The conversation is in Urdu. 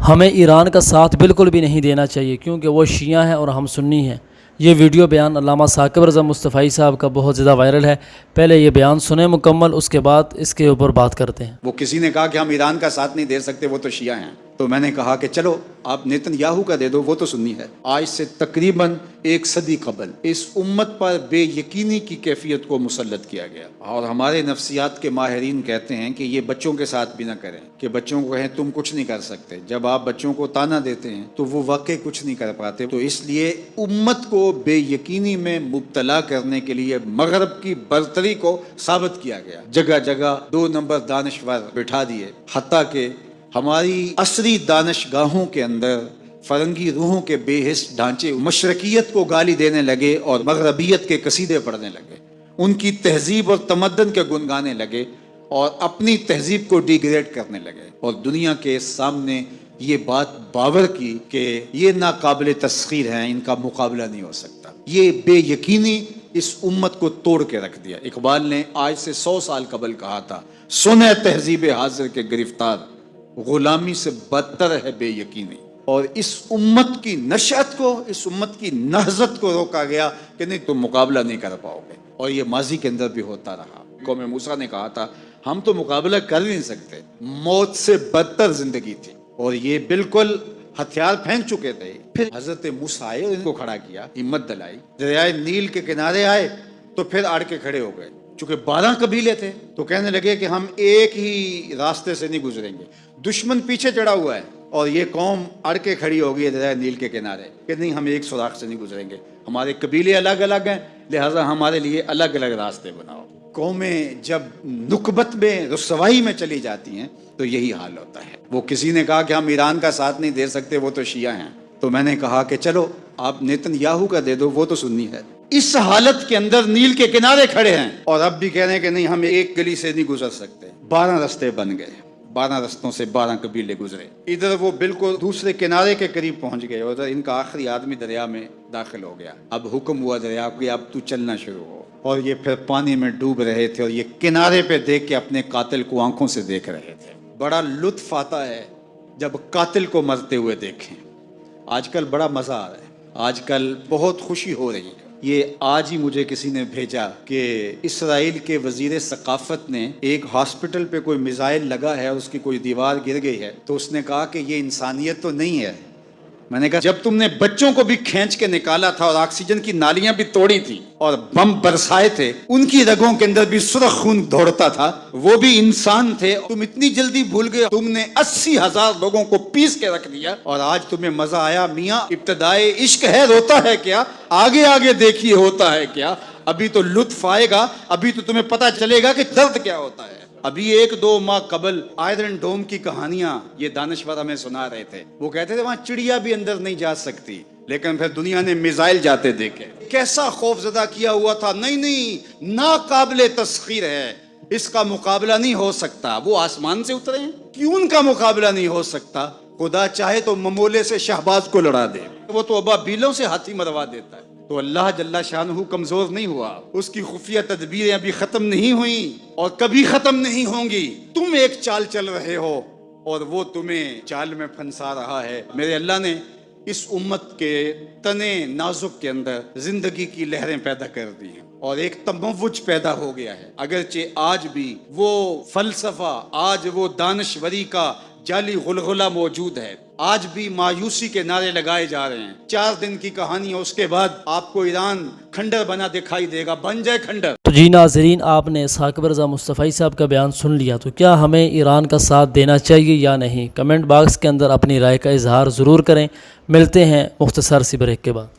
ہمیں ایران کا ساتھ بالکل بھی نہیں دینا چاہیے کیونکہ وہ شیعہ ہیں اور ہم سنی ہیں۔ یہ ویڈیو بیان علامہ ثاقب رضا مصطفی صاحب کا بہت زیادہ وائرل ہے۔ پہلے یہ بیان سنیں مکمل، اس کے بعد اس کے اوپر بات کرتے ہیں۔ وہ کسی نے کہا کہ ہم ایران کا ساتھ نہیں دے سکتے، وہ تو شیعہ ہیں، تو میں نے کہا کہ چلو آپ نیتن یاہو کا دے دو، وہ تو سنی ہے۔ آج سے تقریباً 1 صدی قبل اس امت پر بے یقینی کی کیفیت کو مسلط کیا گیا، اور ہمارے نفسیات کے ماہرین کہتے ہیں کہ یہ بچوں کے ساتھ بھی نہ کریں، کہ بچوں کو کہیں تم کچھ نہیں کر سکتے۔ جب آپ بچوں کو تانا دیتے ہیں تو وہ واقعی کچھ نہیں کر پاتے، تو اس لیے امت کو بے یقینی میں مبتلا کرنے کے لیے مغرب کی برتری کو ثابت کیا گیا۔ جگہ جگہ 2 نمبر دانشور بٹھا دیے، حتیٰ کہ ہماری عصری دانشگاہوں کے اندر فرنگی روحوں کے بے حس ڈھانچے مشرقیت کو گالی دینے لگے اور مغربیت کے قصیدے پڑھنے لگے، ان کی تہذیب اور تمدن کے گن گانے لگے اور اپنی تہذیب کو ڈیگریڈ کرنے لگے، اور دنیا کے سامنے یہ بات باور کی کہ یہ ناقابل تسخیر ہیں، ان کا مقابلہ نہیں ہو سکتا۔ یہ بے یقینی اس امت کو توڑ کے رکھ دیا۔ اقبال نے آج سے 100 سال قبل کہا تھا، سنے تہذیب حاضر کے گرفتار، غلامی سے بدتر ہے بے یقینی۔ اور اس امت کی نشأت کو، اس امت کی نہضت کو روکا گیا کہ نہیں تم مقابلہ نہیں کر پاؤ گے، اور یہ ماضی کے اندر بھی ہوتا رہا۔ قوم موسیٰ نے کہا تھا ہم تو مقابلہ کر نہیں سکتے، موت سے بدتر زندگی تھی، اور یہ بالکل ہتھیار پھینک چکے تھے۔ پھر حضرت موسیٰ آئے اور ان کو کھڑا کیا، ہمت دلائی، دریائے نیل کے کنارے آئے تو پھر اڑ کے کھڑے ہو گئے۔ چونکہ 12 قبیلے تھے تو کہنے لگے کہ ہم ایک ہی راستے سے نہیں گزریں گے، دشمن پیچھے چڑھا ہوا ہے اور یہ قوم اڑ کے کھڑی ہوگی ہے دریائے نیل کے کنارے کہ نہیں ہم ایک سوراخ سے نہیں گزریں گے، ہمارے قبیلے الگ الگ ہیں، لہٰذا ہمارے لیے الگ الگ راستے بناؤ۔ قومیں جب نکبت میں رسوائی میں چلی جاتی ہیں تو یہی حال ہوتا ہے۔ وہ کسی نے کہا کہ ہم ایران کا ساتھ نہیں دے سکتے، وہ تو شیعہ ہیں، تو میں نے کہا کہ چلو آپ نیتن یاہو کا دے دو، وہ تو سنی ہے۔ اس حالت کے اندر نیل کے کنارے کھڑے ہیں اور اب بھی کہہ رہے ہیں کہ نہیں ہم ایک گلی سے نہیں گزر سکتے۔ 12 رستے بن گئے، 12 رستوں سے 12 قبیلے گزرے، ادھر وہ بالکل دوسرے کنارے کے قریب پہنچ گئے، ادھر ان کا آخری آدمی دریا میں داخل ہو گیا۔ اب حکم ہوا دریا کو اب تو چلنا شروع ہو، اور یہ پھر پانی میں ڈوب رہے تھے اور یہ کنارے پہ دیکھ کے اپنے قاتل کو آنکھوں سے دیکھ رہے تھے۔ بڑا لطف آتا ہے جب قاتل کو مرتے ہوئے دیکھیں۔ آج کل بڑا مزہ آ رہا ہے، آج کل بہت خوشی ہو رہی ہے۔ یہ آج ہی مجھے کسی نے بھیجا کہ اسرائیل کے وزیر ثقافت نے ایک ہاسپٹل پہ کوئی میزائل لگا ہے اور اس کی کوئی دیوار گر گئی ہے، تو اس نے کہا کہ یہ انسانیت تو نہیں ہے۔ میں نے کہا جب تم نے بچوں کو بھی کھینچ کے نکالا تھا اور آکسیجن کی نالیاں بھی توڑی تھی اور بم برسائے تھے، ان کی رگوں کے اندر بھی سرخ خون دوڑتا تھا، وہ بھی انسان تھے، تم اتنی جلدی بھول گئے، تم نے 80,000 لوگوں کو پیس کے رکھ دیا اور آج تمہیں مزہ آیا۔ میاں ابتدائے عشق ہے، روتا ہے کیا، آگے آگے دیکھیے ہوتا ہے کیا، ابھی تو لطف آئے گا، ابھی تو تمہیں پتہ چلے گا کہ درد کیا ہوتا ہے۔ ابھی 1-2 ماہ قبل آئرن ڈوم کی کہانیاں یہ دانشور ہمیں سنا رہے تھے، وہ کہتے تھے وہاں چڑیا بھی اندر نہیں جا سکتی، لیکن پھر دنیا نے میزائل جاتے دیکھے، کیسا خوف زدہ کیا ہوا تھا۔ نہیں ناقابل تسخیر ہے، اس کا مقابلہ نہیں ہو سکتا۔ وہ آسمان سے اترے ہیں، کیوں ان کا مقابلہ نہیں ہو سکتا؟ خدا چاہے تو ممولے سے شہباز کو لڑا دے، وہ تو ابابیلوں سے ہاتھی مروا دیتا ہے۔ تو اللہ جل شانہ کمزور نہیں ہوا، اس کی خفیہ تدبیریں ابھی ختم نہیں ہوئیں اور کبھی ختم نہیں ہوں گی۔ تم ایک چال چل رہے ہو اور وہ تمہیں چال میں پھنسا رہا ہے۔ میرے اللہ نے اس امت کے تنے نازک کے اندر زندگی کی لہریں پیدا کر دی ہیں اور ایک تموج پیدا ہو گیا ہے۔ اگرچہ آج بھی وہ فلسفہ، آج وہ دانشوری کا جعلی غلغلہ موجود ہے، آج بھی مایوسی کے نعرے لگائے جا رہے ہیں۔ 4 دن کی کہانی ہے، اس کے بعد آپ کو ایران کھنڈر بنا دکھائی دے گا، بن جائے کھنڈر۔ تو جی ناظرین، آپ نے ثاقب رضا مصطفی صاحب کا بیان سن لیا، تو کیا ہمیں ایران کا ساتھ دینا چاہیے یا نہیں؟ کمنٹ باکس کے اندر اپنی رائے کا اظہار ضرور کریں۔ ملتے ہیں مختصر سی بریک کے بعد۔